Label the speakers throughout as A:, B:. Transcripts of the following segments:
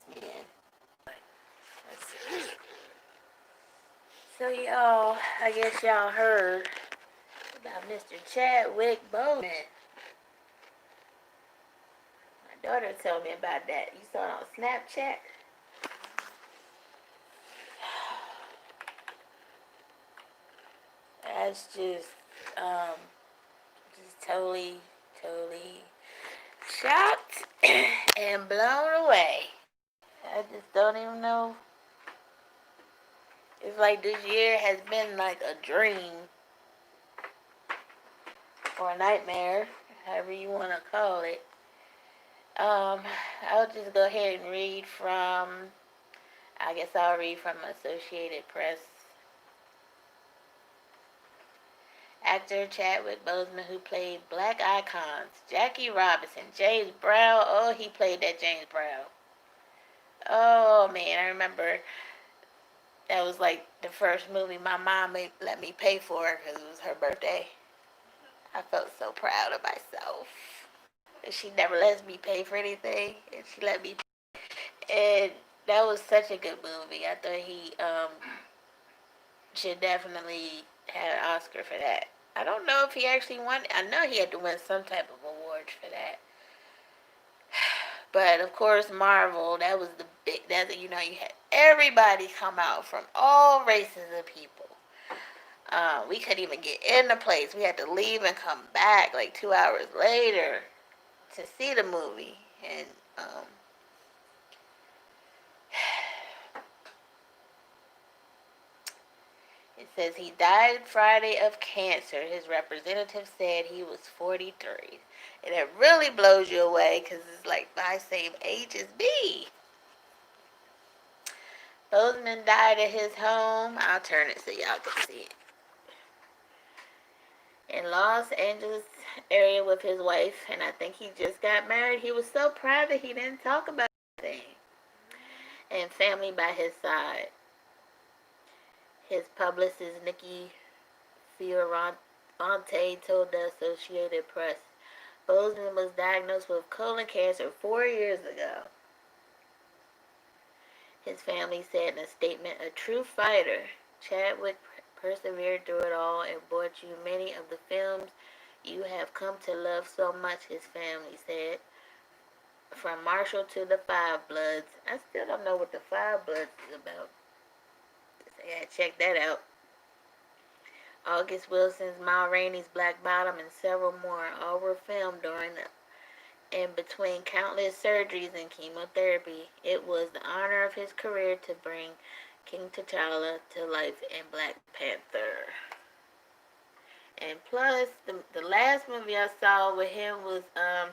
A: me in. Let's see. So y'all, I guess y'all heard about Mr. Chadwick Boseman. My daughter told me about that. You saw it on Snapchat? That's just totally shocked and blown away. I just don't even know. It's like this year has been like a dream or a nightmare, however you want to call it. I'll just go ahead and read from, I guess I'll read from Associated Press. Actor Chadwick Boseman, who played black icons Jackie Robinson, James Brown. Oh, he played that James Brown. Oh man, I remember that was like the first movie my mom let me pay for because it was her birthday. I felt so proud of myself. She never lets me pay for anything, and she let me pay. And that was such a good movie. I thought he should definitely have an Oscar for that. I don't know if he actually won. I know he had to win some type of award for that. But of course, Marvel, that was the big. That, you had everybody come out from all races of people. We couldn't even get in the place. We had to leave and come back like 2 hours later to see the movie. And it says he died Friday of cancer. His representative said he was 43. And it really blows you away because it's like my same age as me. Boseman died at his home. I'll turn it so y'all can see it. In Los Angeles area with his wife, and I think he just got married. He was so private he didn't talk about anything. And family by his side. His publicist Nikki Fioravanti told the Associated Press Boseman was diagnosed with colon cancer 4 years ago. His family said in a statement, "A true fighter, Chadwick persevered through it all and brought you many of the films you have come to love so much," his family said. From Marshall to the Five Bloods. I still don't know what the Five Bloods is about. I gotta check that out. August Wilson's, Ma Rainey's Black Bottom, and several more all were filmed during and between countless surgeries and chemotherapy. It was the honor of his career to bring King T'Challa to life in Black Panther. And plus, the last movie I saw with him was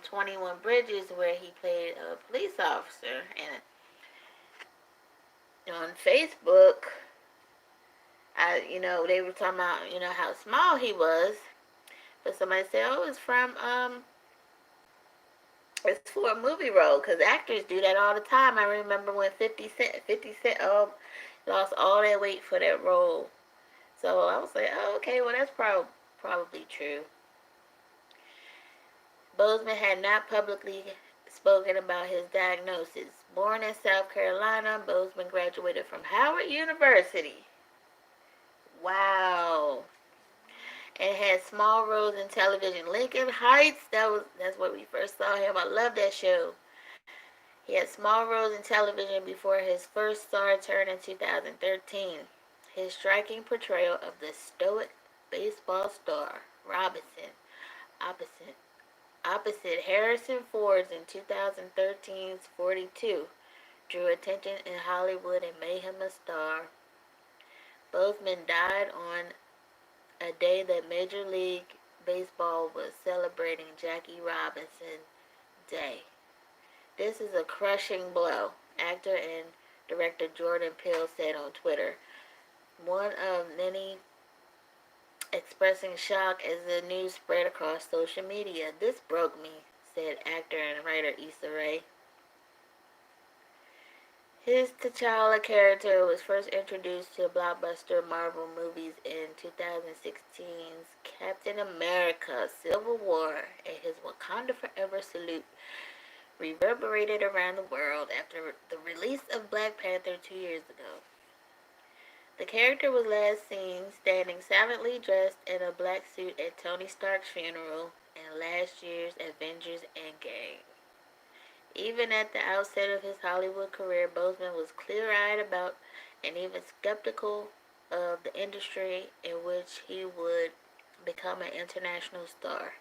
A: 21 Bridges, where he played a police officer. And on Facebook, they were talking about, how small he was. But somebody said, oh, it's for a movie role, because actors do that all the time. I remember when 50 Cent lost all that weight for that role. So I was like, oh, okay, well, that's probably true. Boseman had not publicly spoken about his diagnosis. Born in South Carolina, Boseman graduated from Howard University. Wow. And had small roles in television. Lincoln Heights, that's where we first saw him. I love that show. He had small roles in television before his first star turn in 2013. His striking portrayal of the stoic baseball star Robinson, opposite Harrison Ford's in 2013's 42, drew attention in Hollywood and made him a star. Boseman died on a day that Major League Baseball was celebrating Jackie Robinson Day. This is a crushing blow, actor and director Jordan Peele said on Twitter. One of many expressing shock as the news spread across social media. This broke me, said actor and writer Issa Rae. His T'Challa character was first introduced to blockbuster Marvel movies in 2016's Captain America: Civil War and his Wakanda Forever salute reverberated around the world after the release of Black Panther 2 years ago. The character was last seen standing silently dressed in a black suit at Tony Stark's funeral in last year's Avengers Endgame. Even at the outset of his Hollywood career, Boseman was clear-eyed about and even skeptical of the industry in which he would become an international star.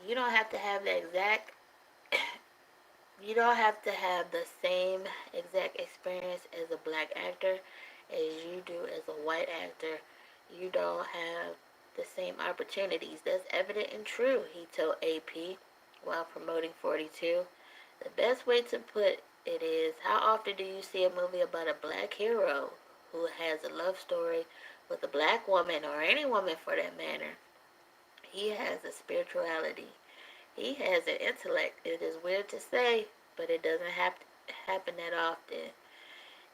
A: You don't have to have the exact you don't have to have the same exact experience as a black actor as you do as a white actor. You don't have the same opportunities. That's evident and true, he told AP while promoting 42. The best way to put it is, how often do you see a movie about a black hero who has a love story with a black woman, or any woman for that matter? He has a spirituality. He has an intellect. It is weird to say, but it doesn't happen that often.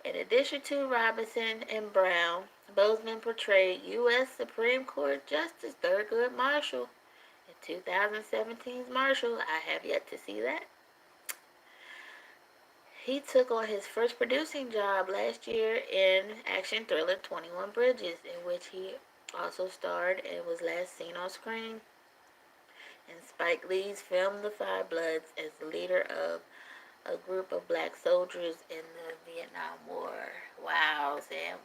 A: In addition to Robinson and Brown, Boseman portrayed U.S. Supreme Court Justice Thurgood Marshall in 2017's Marshall. I have yet to see that. He took on his first producing job last year in action thriller 21 Bridges, in which he also starred and was last seen on screen. And Spike Lee's film The Five Bloods as the leader of a group of black soldiers in the Vietnam War. Wow, Sam,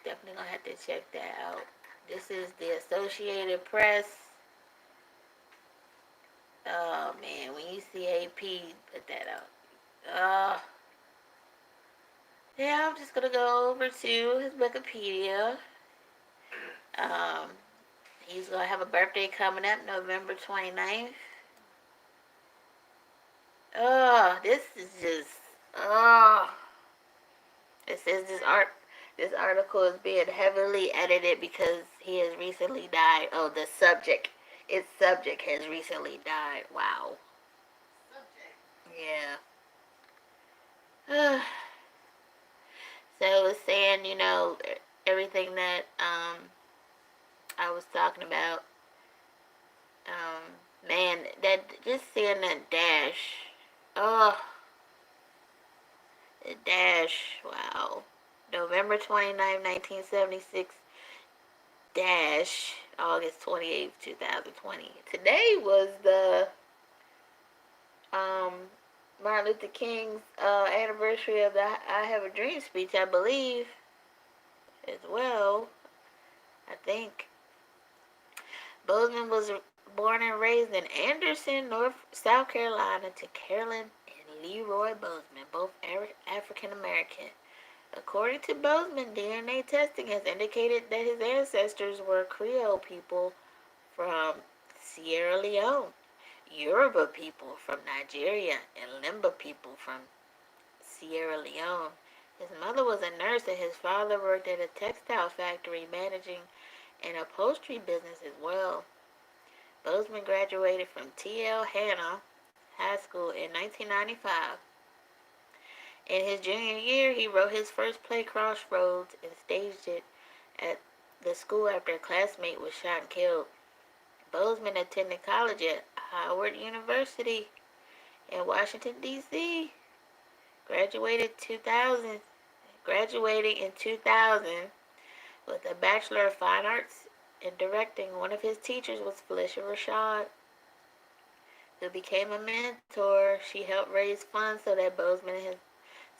A: definitely gonna have to check that out. This is the Associated Press. Oh man, when you see AP put that out. Yeah, I'm just gonna go over to his Wikipedia. Um, he's gonna have a birthday coming up November 29th. Oh, this is just, oh. It says this article is being heavily edited because he has recently died. Oh, its subject has recently died. Wow. Yeah. So it's saying, everything that I was talking about. Man, that just seeing that dash. Oh, the dash. Wow. November 29, 1976 dash August 28th, 2020. Today was the Martin Luther King's anniversary of the I Have a Dream speech, I believe, as well. I think. Boseman was born and raised in Anderson, South Carolina, to Carolyn and Leroy Boseman, both African American. According to Boseman, DNA testing has indicated that his ancestors were Creole people from Sierra Leone, Yoruba people from Nigeria, and Limba people from Sierra Leone. His mother was a nurse and his father worked at a textile factory managing an upholstery business as well. Boseman graduated from T.L. Hanna High School in 1995. In his junior year, he wrote his first play, Crossroads, and staged it at the school after a classmate was shot and killed. Boseman attended college at Howard University in Washington, D.C. Graduating in 2000 with a Bachelor of Fine Arts in Directing. One of his teachers was Felicia Rashad, who became a mentor. She helped raise funds so that Boseman and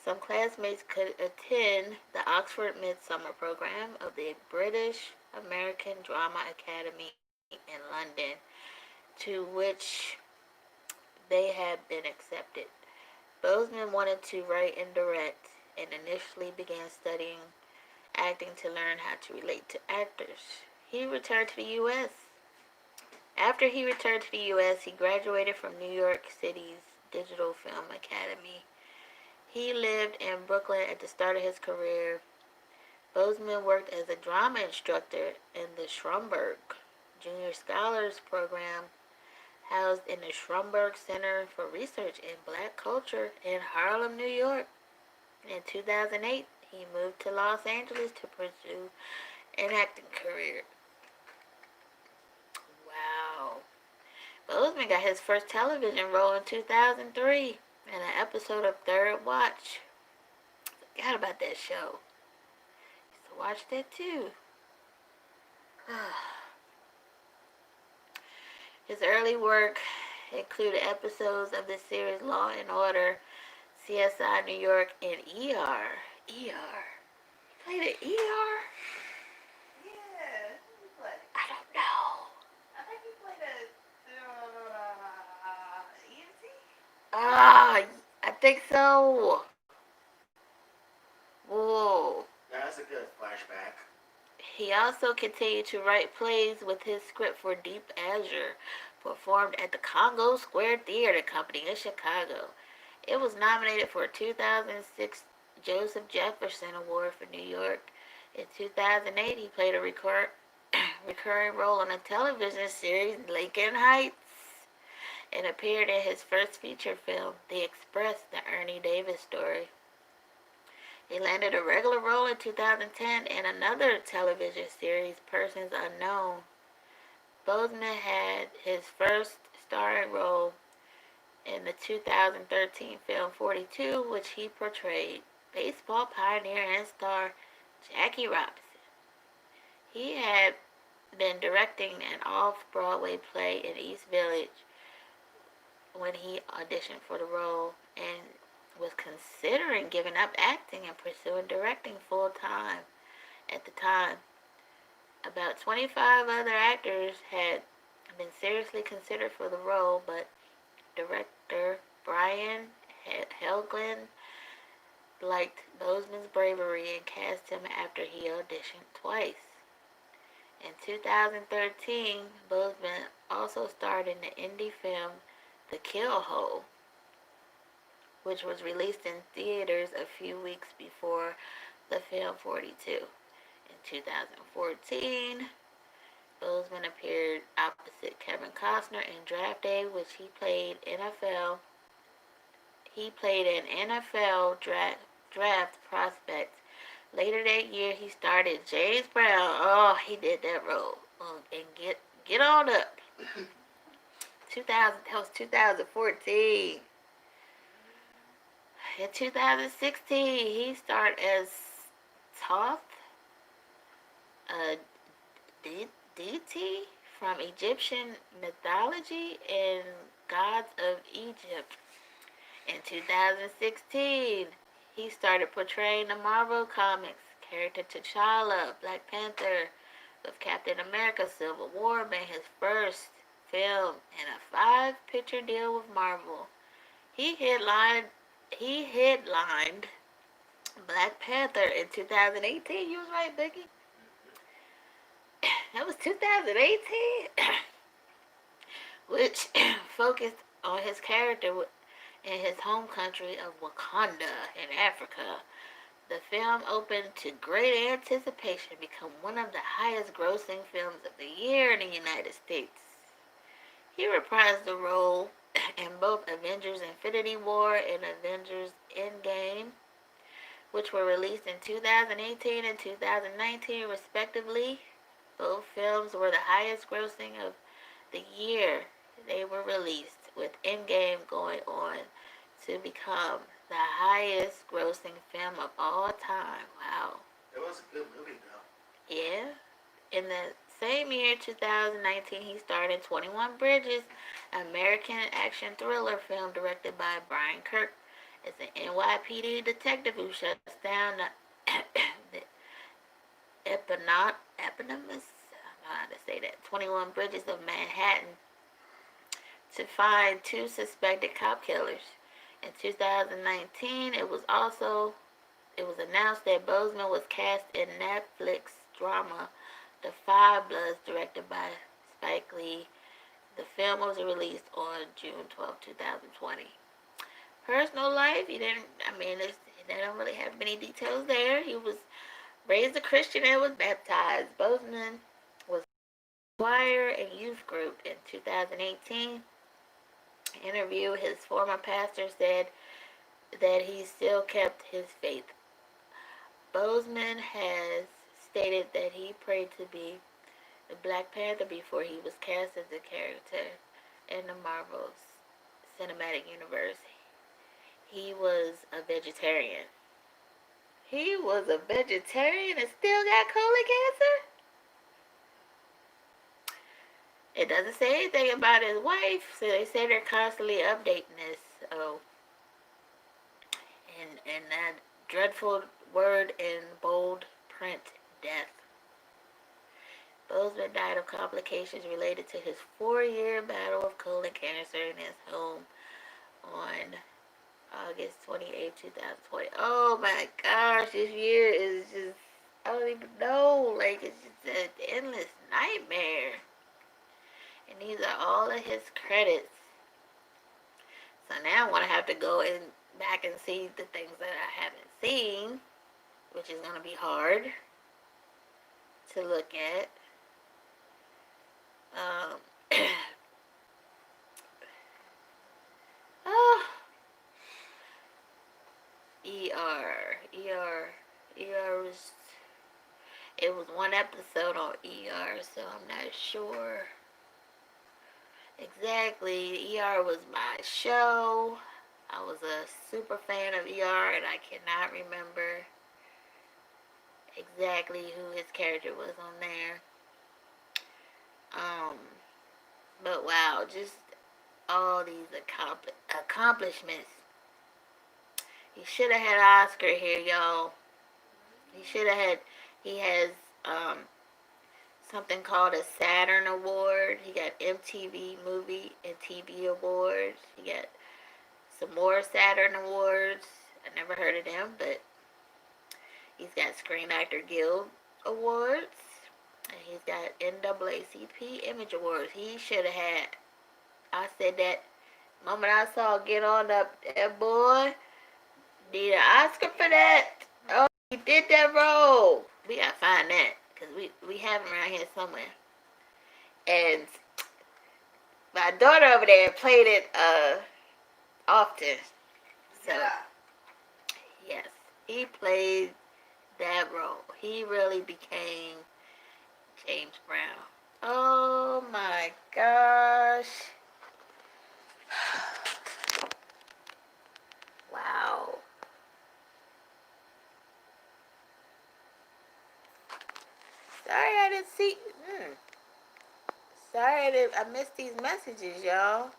A: some classmates could attend the Oxford Midsummer Program of the British American Drama Academy in London, to which they had been accepted. Boseman wanted to write and direct, and initially began studying acting to learn how to relate to actors. He returned to the U.S. After he returned to the U.S., he graduated from New York City's Digital Film Academy. He lived in Brooklyn at the start of his career. Boseman worked as a drama instructor in the Schomburg Junior Scholars Program, housed in the Schomburg Center for Research in Black Culture in Harlem, New York. In 2008, he moved to Los Angeles to pursue an acting career. Wow. Boseman got his first television role in 2003 in an episode of Third Watch. Forgot about that show. Used to watch that too. His early work included episodes of the series Law and Order, CSI New York, and ER. ER. Played an ER?
B: Yeah. Who played?
A: I don't know.
B: I think he played a EMT.
A: I think so. Whoa.
C: That's a good flashback.
A: He also continued to write plays with his script for Deep Azure, performed at the Congo Square Theater Company in Chicago. It was nominated for a 2006 Joseph Jefferson Award for New York. In 2008, he played a recurring role on a television series, Lincoln Heights, and appeared in his first feature film, The Express, the Ernie Davis story. He landed a regular role in 2010 in another television series, Persons Unknown. Boseman had his first starring role in the 2013 film 42, which he portrayed baseball pioneer and star Jackie Robinson. He had been directing an off-Broadway play in East Village when he auditioned for the role and was considering giving up acting and pursuing directing full time at the time. About 25 other actors had been seriously considered for the role, but director Brian Helgeland liked Boseman's bravery and cast him after he auditioned twice. In 2013, Boseman also starred in the indie film The Kill Hole, which was released in theaters a few weeks before the film 42. In 2014, Boseman appeared opposite Kevin Costner in Draft Day, which he played an NFL draft prospect. Later that year, he started James Brown. Oh, he did that role. And get on up. 2000. That was 2014. In 2016, he starred as Thoth, a deity from Egyptian mythology in Gods of Egypt. In 2016, he started portraying the Marvel Comics character T'Challa, Black Panther, with Captain America Civil War being his first film in a 5-picture deal with Marvel. He headlined Black Panther in 2018. You was right, Becky. That was 2018, which focused on his character in his home country of Wakanda in Africa. The film opened to great anticipation, become one of the highest grossing films of the year in the United States. He reprised the role in both Avengers Infinity War and Avengers Endgame, which were released in 2018 and 2019 respectively. Both films were the highest grossing of the year they were released, with Endgame going on to become the highest grossing film of all time. Wow.
C: It was a good movie, though.
A: Yeah. In the same year, 2019, he starred in 21 Bridges, an American action thriller film directed by Brian Kirk. It's an NYPD detective who shuts down the eponymous, I don't know how to say that, 21 Bridges of Manhattan to find 2 suspected cop killers. In 2019, it was announced that Boseman was cast in Netflix drama The Five Bloods, directed by Spike Lee. The film was released on June 12, 2020. Personal life, they don't really have many details there. He was raised a Christian and was baptized. Boseman was a choir and youth group. In 2018, interview, his former pastor said that he still kept his faith. Boseman has stated that he prayed to be the Black Panther before he was cast as the character. in the Marvel Cinematic Universe. He was a vegetarian. He was a vegetarian and still got colon cancer? It doesn't say anything about his wife, so they say they're constantly updating this. Oh, and that dreadful word in bold print, death. Boseman died of complications related to his 4-year battle of colon cancer in his home on August 28, 2020. Oh my gosh, this year is just, I don't even know. Like, it's just an endless nightmare. And these are all of his credits. So now I'm going to have to go back and see the things that I haven't seen, which is going to be hard to look at. Oh, ER was, it was one episode on ER, so I'm not sure exactly. ER was my show. I was a super fan of ER, and I cannot remember exactly who his character was on there. But wow, just all these accomplishments. He should have had an Oscar here, y'all. He should have had. He has something called a Saturn Award. He got MTV Movie and TV Awards. He got some more Saturn Awards. I never heard of them, but he's got Screen Actor Guild Awards. And he's got NAACP Image Awards. He should have had. I said that the moment I saw Get On Up, that boy need an Oscar for that. Oh, he did that role. We gotta find that, because we have him around here somewhere. And my daughter over there played it often. So,
B: Yeah.
A: yes, he played that role. He really became James Brown. Oh my gosh. Wow. Sorry I didn't see. Sorry I missed these messages, y'all.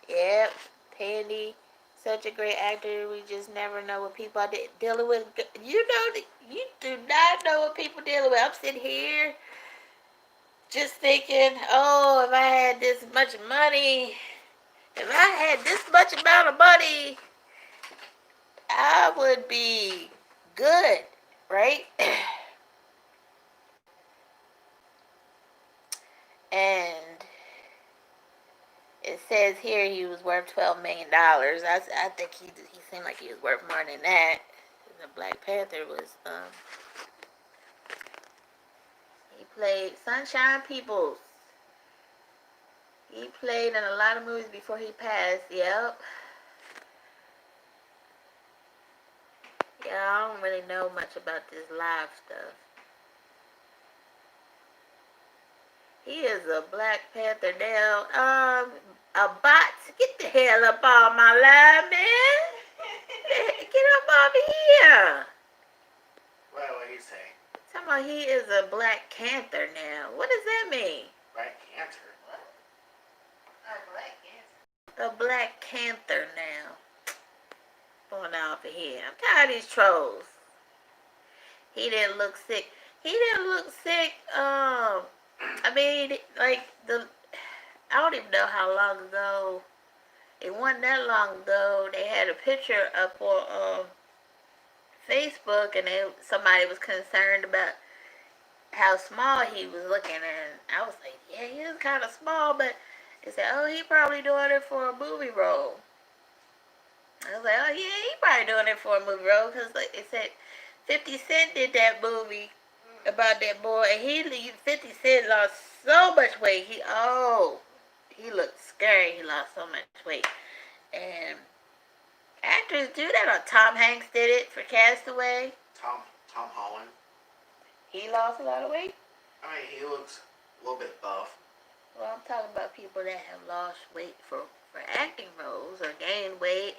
A: Yep, Pandy, such a great actor. We just never know what people are dealing with. You do not know what people dealing with. I'm sitting here just thinking, oh, if I had this much money, if I had this much amount of money, I would be good, right? And it says here he was worth $12 million. I think he seemed like he was worth more than that. The Black Panther was he played Sunshine Peoples. He played in a lot of movies before he passed. Yep. Yeah, I don't really know much about this live stuff. He is a Black Panther now. A bot. Get the hell up on my line, man. Get up over here.
C: What do you say?
A: Talking about he is a Black Panther now. What does that mean?
C: Black Cancer.
B: What? Oh, Black Cancer.
A: A Black Panther now. Going off of here. I'm tired of these trolls. He didn't look sick. He didn't look sick. I mean, like I don't even know how long ago. It wasn't that long ago. They had a picture up on Facebook, and somebody was concerned about how small he was looking, and I was like, yeah, he is kind of small, but they said, oh, he probably doing it for a movie role. I was like, oh yeah, he probably doing it for a movie role, because like it said 50 Cent did that movie about that boy, and 50 Cent lost so much weight. He looked scary. He lost so much weight. And actors do that. Tom Hanks did it for Castaway.
C: Tom Holland.
A: He lost a lot of weight.
C: I mean, he looks a little bit buff.
A: Well, I'm talking about people that have lost weight for acting roles or gained weight.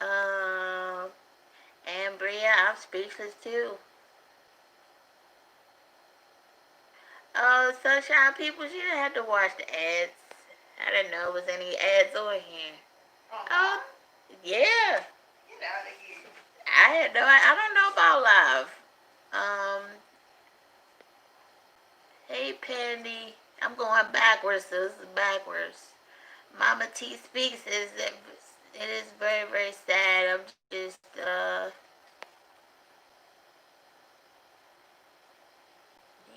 C: Yeah.
A: And Bria, I'm speechless too. Oh, Sunshine People, you didn't have to watch the ads. I didn't know there was any ads on here.
B: Oh,
A: Yeah.
B: get out of here.
A: I don't know about live. Hey Pandy. I'm going backwards, so this is backwards. Mama T Speaks is that it is very, very sad. I'm just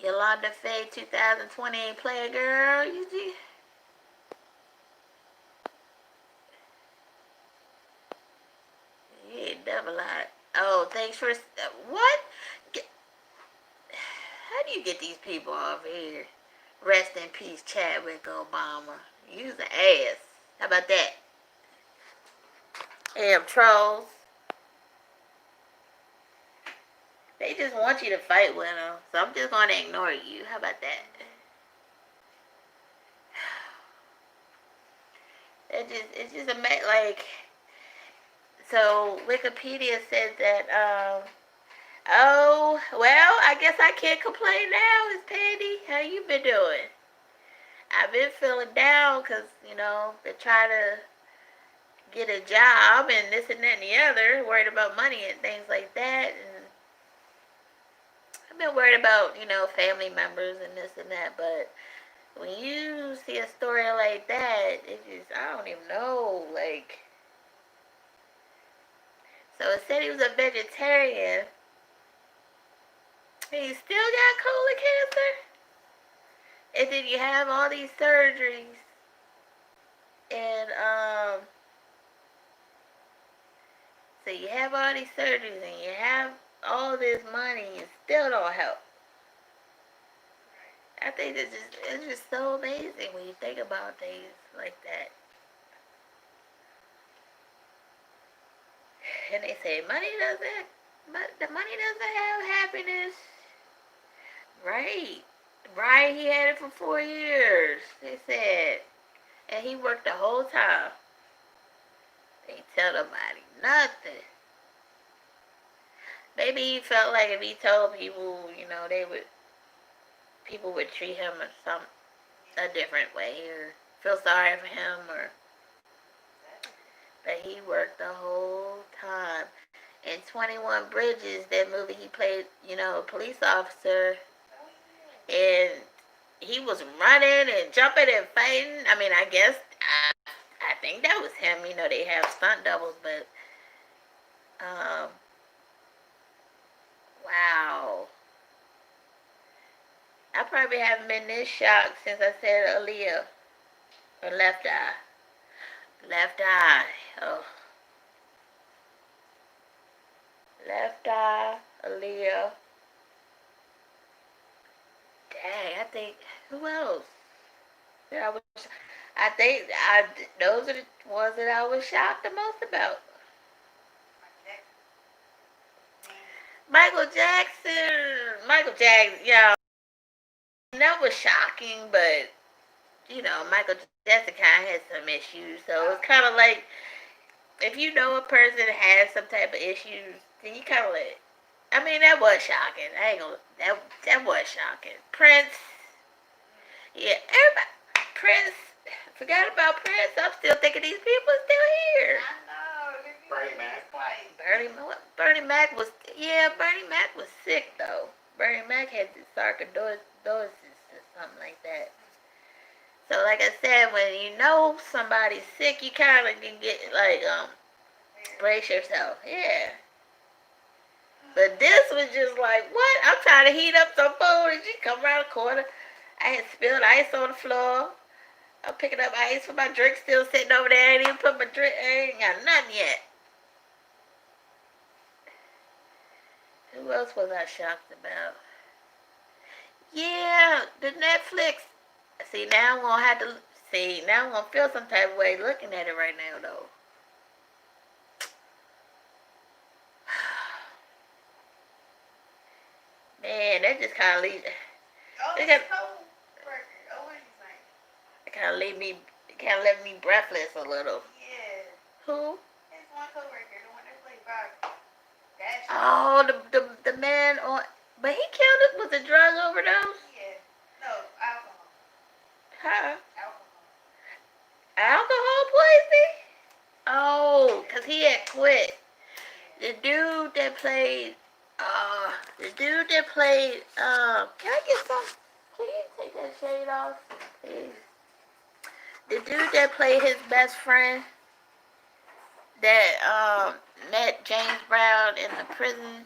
A: Yolanda Faye 2020 player girl. You see? Yeah, double lot. Oh, thanks for what? How do you get these people off here? Rest in peace, Chadwick Obama. Use the ass. How about that? Damn trolls. They just want you to fight with them, so I'm just gonna ignore you. How about that? It's just like. So Wikipedia said that. Oh well, I guess I can't complain now. It's Patty. How you been doing? I've been feeling down because they try to get a job and this and that and the other. Worried about money and things like that, and I've been worried about family members and this and that. But when you see a story like that, it just I don't even know like. So it said he was a vegetarian. He still got colon cancer? And then you have all these surgeries. And, so you have all these surgeries and you have all this money and still don't help. I think it's just so amazing when you think about things like that. And they say the money doesn't have happiness. Right. Right, he had it for 4 years. They said. And he worked the whole time. They tell nobody nothing. Maybe he felt like if he told people, people would treat him a different way or feel sorry for him but he worked the whole time. In 21 Bridges, that movie he played, a police officer and he was running and jumping and fighting. I mean, I guess I think that was him. They have stunt doubles, but wow. I probably haven't been this shocked since I said Aaliyah or Left Eye. Left Eye. Oh, Left Eye, Aaliyah. Dang, I think who else? That I think those are the ones that I was shocked the most about. Michael Jackson. Michael Jackson. Yeah, that was shocking, but Michael Jackson kind of had some issues, so it's kind of like if you know a person has some type of issues, then you kind of like. I mean, that was shocking. I ain't gonna. That was shocking. Prince. Yeah, everybody. Prince. Forgot about Prince. I'm still thinking these people are still here.
B: I know.
C: Bernie Mac.
A: Bernie Mac was. Yeah, Bernie Mac was sick though. Bernie Mac had sarcoidosis or something like that. So, like I said, when you know somebody's sick, you kind of can get like brace yourself. Yeah. But this was just like, what? I'm trying to heat up some food and she come around the corner. I had spilled ice on the floor. I'm picking up ice for my drink still sitting over there. I ain't even put my drink, I ain't got nothing yet. Who else was I shocked about? Yeah, the Netflix. See, now I'm going to have to, now I'm going to feel some type of way looking at it right now, though. Man, that just kind of leaves.
B: Oh, it's cold.
A: kind of left me breathless a little.
B: Yeah.
A: Who?
B: His one coworker, the one that played Biographical. That's
A: Oh, the man on, but he killed it with a drug overdose.
B: Yeah. No, alcohol.
A: Huh?
B: Alcohol.
A: Alcohol poisoning? Oh, cause he had quit.
B: Yeah.
A: The dude that played, can I get some? Please take that shade off, please. The dude that played his best friend that met James Brown in the prison.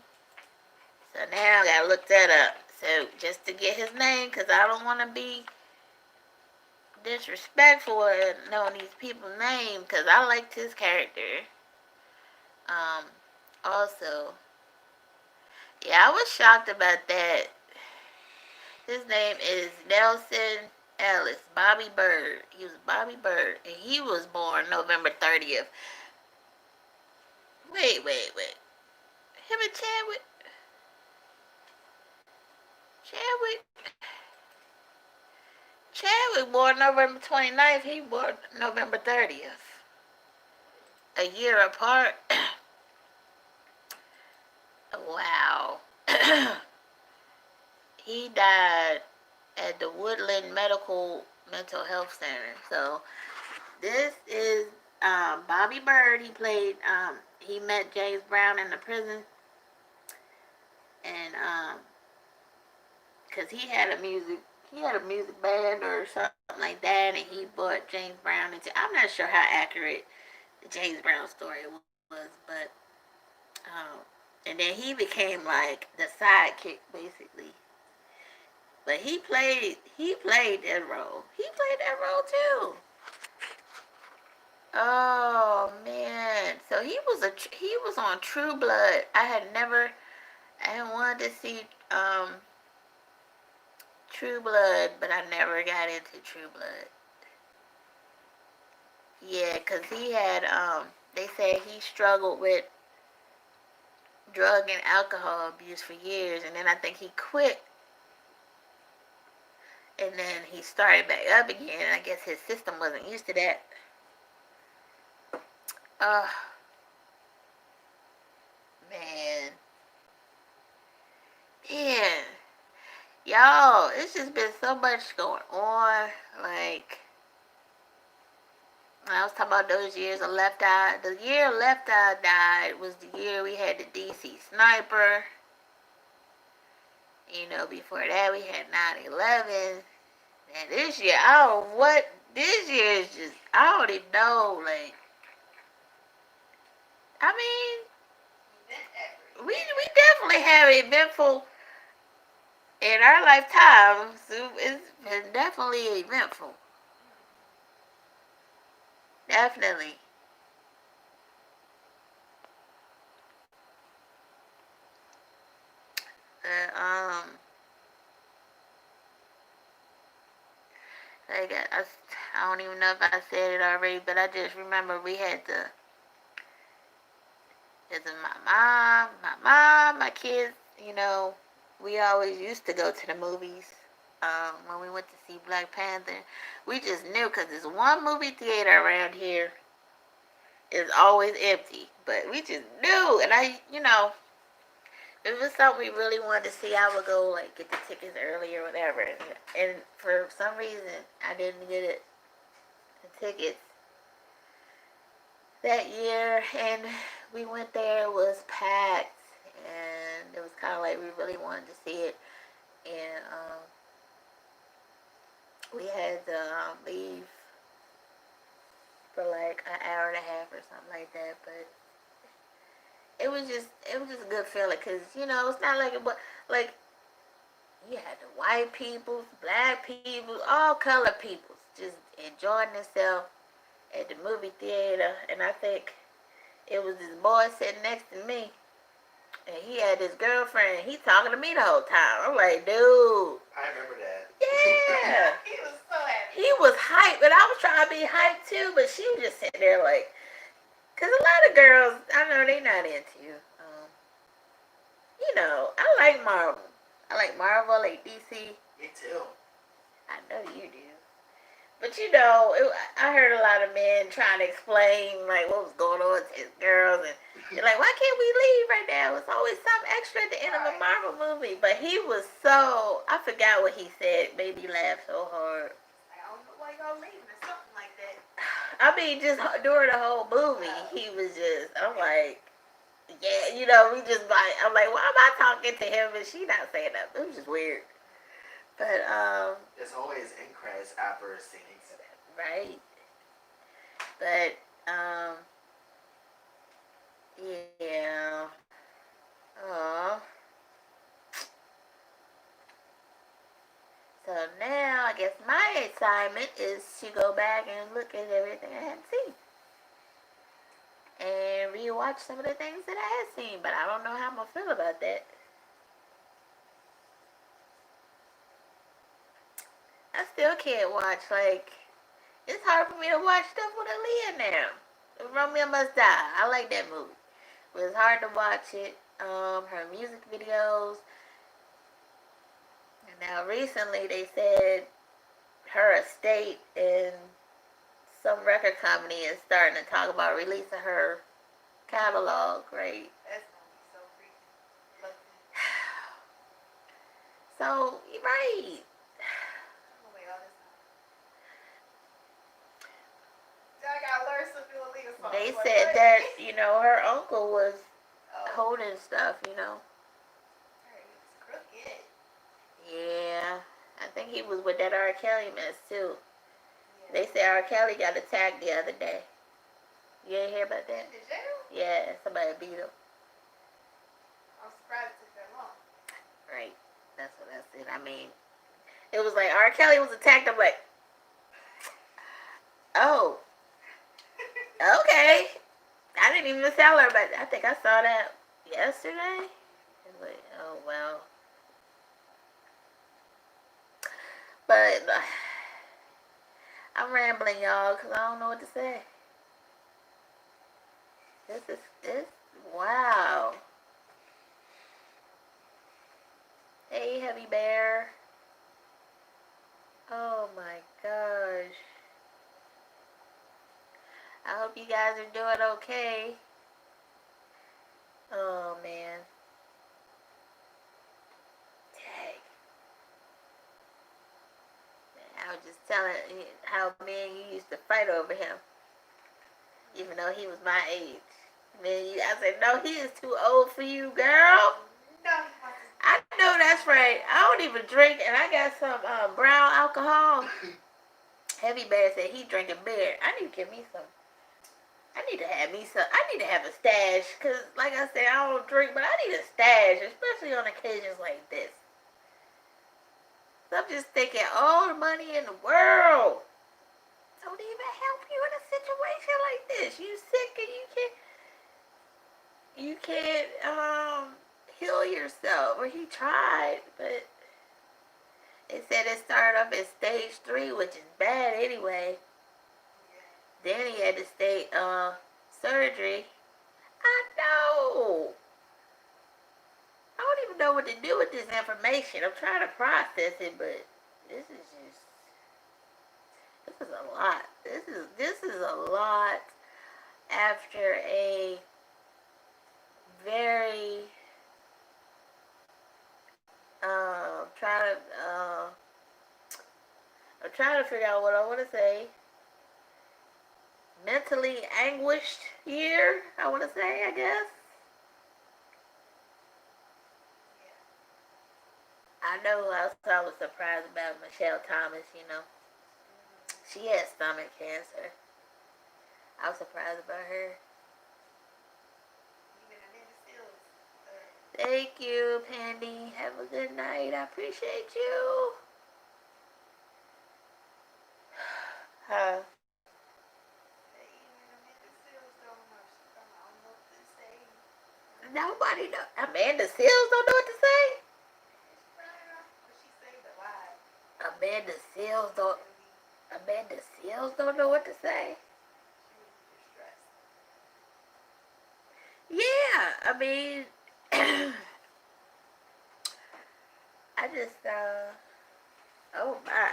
A: So now I gotta look that up. So just to get his name, cause I don't want to be disrespectful and knowing these people's names, cause I liked his character. Um, also, yeah, I was shocked about that. His name is Nelson Ellis, Bobby Bird. He was Bobby Bird, and he was born November 30th. Wait. Him and Chadwick. Chadwick born November 29th. He born November 30th. A year apart. Wow. He died at the Woodland Medical Mental Health Center. So this is Bobby Bird. He played. He met James Brown in the prison, and cause he had a music band or something like that, and he brought James Brown into. I'm not sure how accurate the James Brown story was, but and then he became like the sidekick basically. But he played that role. He played that role too. Oh man! So he was on True Blood. I had wanted to see True Blood, but I never got into True Blood. Yeah, cause he had they said he struggled with drug and alcohol abuse for years, and then I think he quit, and then he started back up again. I guess his system wasn't used to that. Uh, man, yeah, y'all, it's just been so much going on. Like, I was talking about those years of Left Eye. The year Left Eye died was the year we had the DC sniper. You know, before that we had 9/11. And this year, I don't know what. This year is just, I don't even know. Like, I mean, we definitely have eventful in our lifetime. So it's been definitely eventful. Definitely. Uh, um, like I don't even know if I said it already, but I just remember we had the. It's my kids. You know, we always used to go to the movies. When we went to see Black Panther, we just knew because there's one movie theater around here is always empty. But we just knew, and if it was something we really wanted to see, I would go like get the tickets early or whatever. And for some reason, I didn't get the tickets that year, and we went there. It was packed, and it was kind of like we really wanted to see it, and we had to leave for like an hour and a half or something like that. But it was just a good feeling because it's not like it was like you had the white people, black people, all color people just enjoying themselves at the movie theater, and I think it was this boy sitting next to me, and he had his girlfriend. He talking to me the whole time. I'm like, dude.
C: I remember that.
A: Yeah.
B: He was so happy.
A: He was hyped, but I was trying to be hyped too. But she was just sitting there like, cause a lot of girls, I know they not into you. I like Marvel. I like Marvel, I like DC.
C: Me too.
A: I know you do. But you know, I heard a lot of men trying to explain like what was going on with his girls, and they're like, "Why can't we leave right now? It's always something extra at the end of a Marvel movie." But he was so, I forgot what he said. Made me laugh so hard.
B: I don't know why y'all leaving or something like that.
A: I mean, just during the whole movie, he was just. I'm like, yeah, you know, we just like. I'm like, why am I talking to him and she not saying nothing? It was just weird. But
C: There's always in credits after scenes.
A: right. But yeah. Oh. So now I guess my assignment is to go back and look at everything I hadn't seen. And rewatch some of the things that I had seen, but I don't know how I'm gonna feel about that. I still can't watch, like, it's hard for me to watch stuff with Aaliyah now. Romeo Must Die. I like that movie. But it's hard to watch it. Her music videos. And now recently they said her estate and some record company is starting to talk about releasing her catalog, right?
B: That's gonna be so freaking lucky.
A: So, right.
B: I'm gonna wait all this time. I gotta learn some new illegal songs.
A: They
B: Like,
A: said
B: what?
A: that, you know, her uncle was
B: Oh,
A: holding stuff, you know.
B: it's crooked.
A: Yeah. I think he was with that R. Kelly mess, too.
B: Yeah.
A: They say R. Kelly got attacked the other day. You ain't hear about that?
B: In the jail?
A: Yeah, somebody beat him.
B: I'm surprised it took that long.
A: Right. That's what I said. I mean, it was like R. Kelly was attacked. I'm like, oh, okay. I didn't even tell her, but I think I saw that yesterday. It's like, oh, well. But I'm rambling, y'all, because I don't know what to say. This, wow. Hey, Heavy Bear. Oh, my gosh. I hope you guys are doing okay. Oh, man. Dang. I was just telling how me and you used to fight over him. Even though he was my age. I said, no, he is too old for you, girl.
B: No,
A: I know that's right. I don't even drink, and I got some brown alcohol. Heavy Bear said he drinking beer. I need to give me some. I need to have me some. I need to have a stash, because like I said, I don't drink, but I need a stash, especially on occasions like this. So I'm just thinking, all the money in the world don't even help you in a situation like this. You sick and you can't heal yourself. Or he tried, but it said it started off at stage 3, which is bad anyway. Then he had to stay surgery. I know. I don't even know what to do with this information. I'm trying to process it, but this is a lot. This is a lot after a very trying to I'm trying to figure out what I want to say. Mentally anguished year, I want to say, I guess. I know who else I was surprised about, Michelle Thomas, you know. She had stomach cancer. I was surprised about her. Thank you, Pandy. Have a good night. I appreciate you. Huh? Nobody know. Amanda Seals don't know what to say. Amanda Seals don't. Amanda Seals don't know what to say. Yeah, I mean, I just oh my.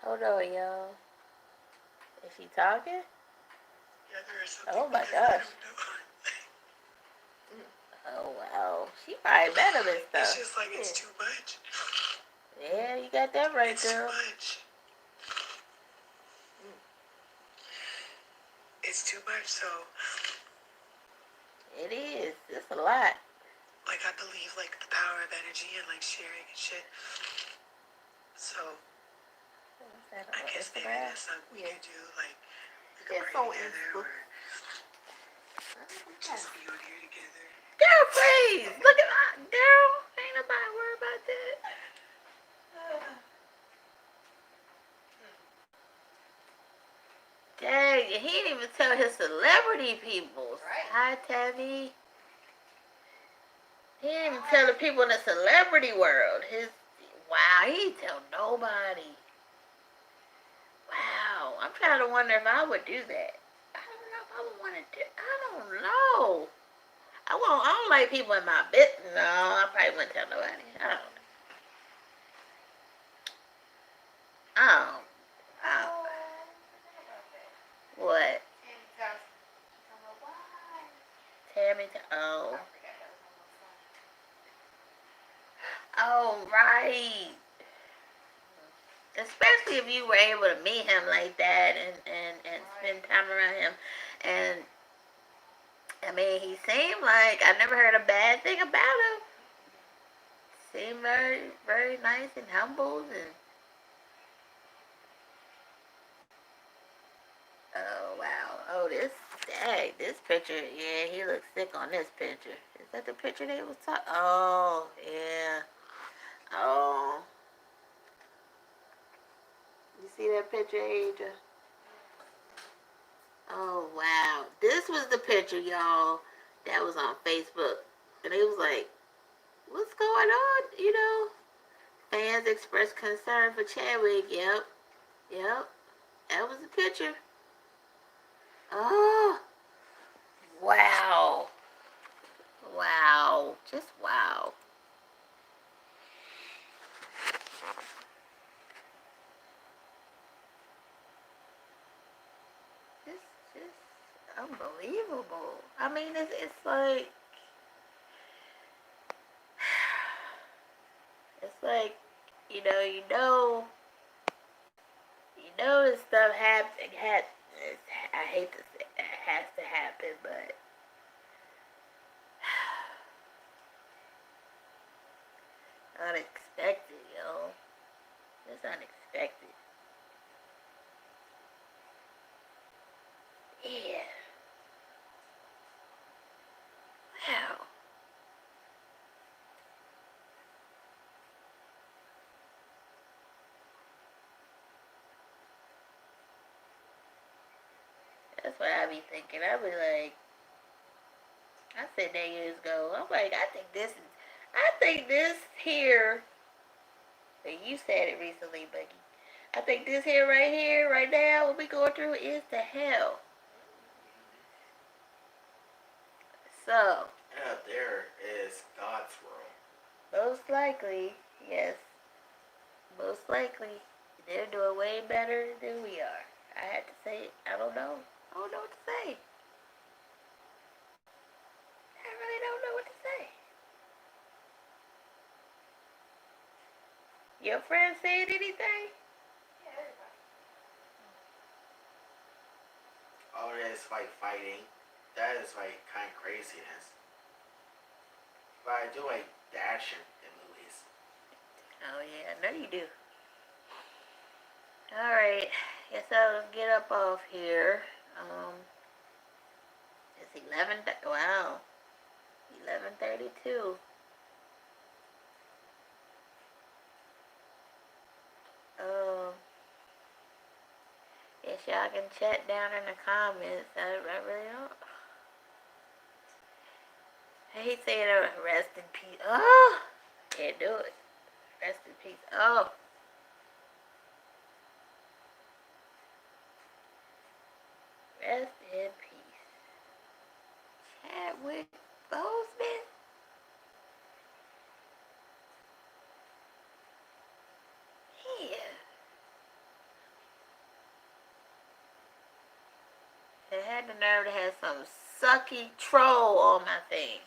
A: Hold on, y'all. Is she talking?
B: Yeah, there is something.
A: Oh my
B: because
A: gosh.
B: I don't know.
A: Oh wow. She probably better than
B: It's
A: stuff.
B: just like it's too much.
A: Yeah, you got that right,
B: It's
A: girl.
B: too much. It's too much, so
A: It is. It's a lot.
B: like I believe like the power of energy and like sharing and shit. So I guess maybe that's something we could do, like we could pray together or just be on here together.
A: Girl, please. Look at my girl. Ain't nobody worried about that. Dang, he didn't even tell his celebrity people.
B: Right.
A: Hi, Tabby. He didn't even tell the people in the celebrity world. Wow, he didn't tell nobody. Wow, I'm trying to wonder if I would do that. I don't know if I would want to do. I don't know. I don't like people in my business. No, I probably wouldn't tell nobody. I don't know. I don't. What? Tammy. Oh. Oh, right. Especially if you were able to meet him like that and spend time around him. And, I mean, he seemed like, I never heard a bad thing about him. Seemed very, very nice and humble. And, oh, wow. Oh, this picture, yeah, he looks sick on this picture. Is that the picture they was talking? Oh, yeah. Oh. You see that picture, Aja? Oh, wow. This was the picture, y'all, that was on Facebook. And it was like, what's going on? You know? Fans expressed concern for Chadwick. Yep. Yep. That was the picture. Oh. Wow. Wow. Just wow. It's just unbelievable. I mean, it's like, it's like, this stuff I hate to say it has to happen, but unexpected, yo. It's unexpected. Yeah. Wow. That's what I be thinking. I be like, I said that years ago. I'm like, I think this here, and you said it recently, Becky. I think this here, right now, what we going through is the hell. So,
C: And up there is God's world.
A: most likely, yes, most likely, they're doing way better than we are. I had to say it. I don't know. I don't know what to say. I really don't know what to say. Your friend said anything?
C: All that is like fighting. That is like kind of craziness. But I do like the action in movies.
A: Oh yeah, I know you do. Alright, guess I'll get up off here. It's 11, wow, 11:32. Um, Guess y'all can chat down in the comments. I really don't. I hate saying rest in peace. Oh, can't do it. Rest in peace. Oh, rest in peace. Chadwick Boseman. Yeah. They had the nerve to have some sucky troll on my thing.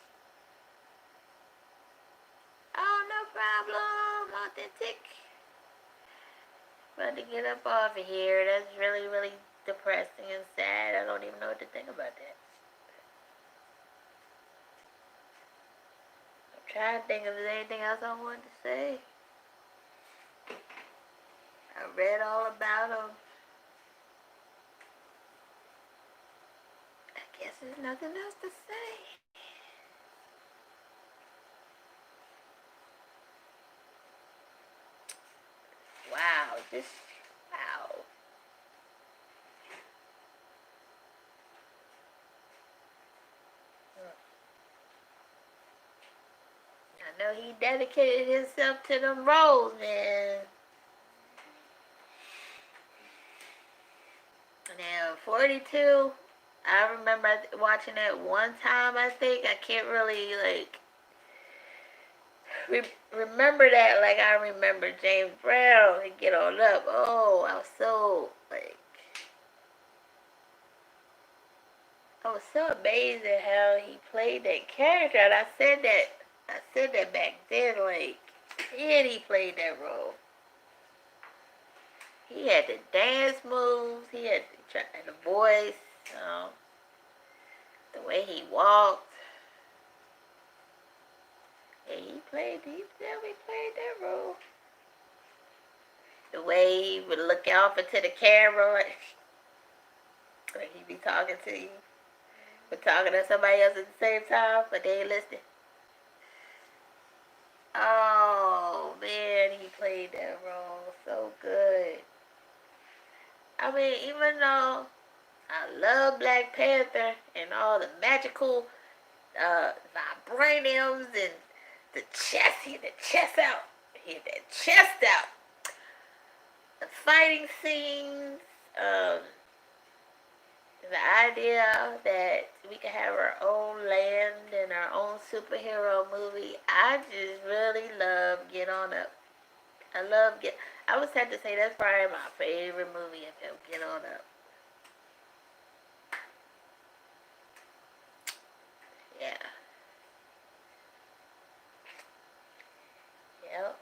A: Oh, no problem. Authentic. About to get up off of here. That's really, really depressing and sad. I don't even know what to think about that. I'm trying to think if there's anything else I wanted to say. I read all about them. I guess there's nothing else to say. Wow, wow. I know he dedicated himself to them roles, man. Now, 42, I remember watching it one time, I think. I can't really, remember that like I remember James Brown and Get On Up. Oh, I was so amazed at how he played that character. And I said that back then, like, man, he played that role. He had the dance moves, he had the voice, the way he walked. Yeah, he definitely played that role. The way he would look off into the camera, like he'd be talking to you, but talking to somebody else at the same time, but they ain't listening. Oh man, he played that role so good. I mean, even though I love Black Panther and all the magical vibraniums and the chest, he had the chest out. He had that chest out. The fighting scenes, the idea that we could have our own land and our own superhero movie. I just really love Get On Up. I would have to say that's probably my favorite movie of him, Get On Up. Yeah. Yep.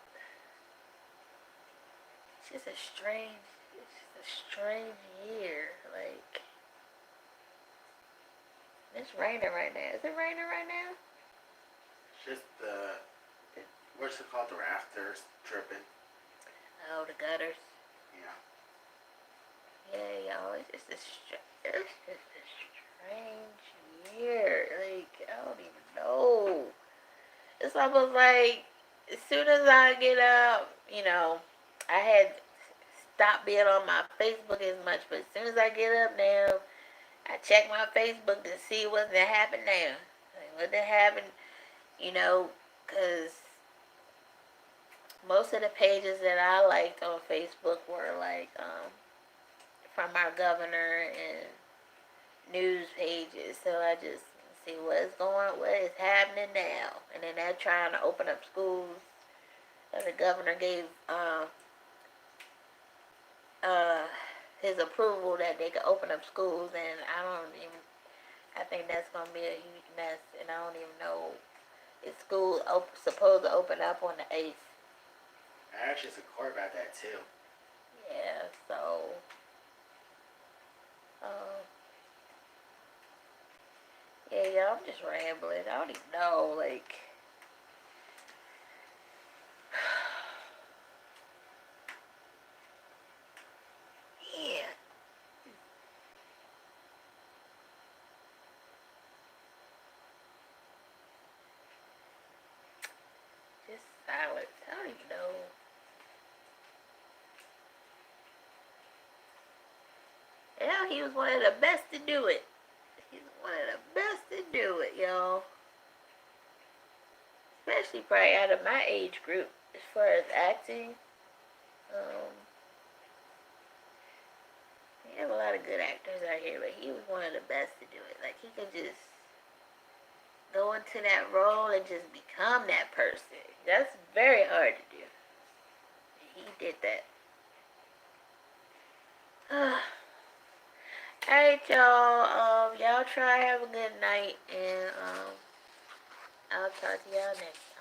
A: It's just a strange year. Like, it's raining right now. Is it raining right now?
C: It's just what's it called? The rafters dripping.
A: Oh, the gutters.
C: Yeah.
A: Yeah, y'all. It's just a strange year. Like, I don't even know. It's almost like as soon as I get up, I had stopped being on my Facebook as much, but as soon as I get up now, I check my Facebook to see what's happened now. Like, what happened, because most of the pages that I liked on Facebook were like from our governor and news pages. So I just see what is happening now. And then they're trying to open up schools. The governor gave his approval that they could open up schools, and I think that's gonna be a huge mess. And I don't even know if school supposed to open up on the 8th.
C: I actually support about that too.
A: Yeah, so yeah, I'm just rambling. I don't even know, like. Yeah. Just silence. I don't even know. Yeah, he was one of the best to do it. He's one of the best to do it, y'all. Especially probably out of my age group, as far as acting. We have a lot of good actors out here, but he was one of the best to do it. Like, he could just go into that role and just become that person. That's very hard to do. He did that. Alright, y'all. Y'all try have a good night, and I'll talk to y'all next time.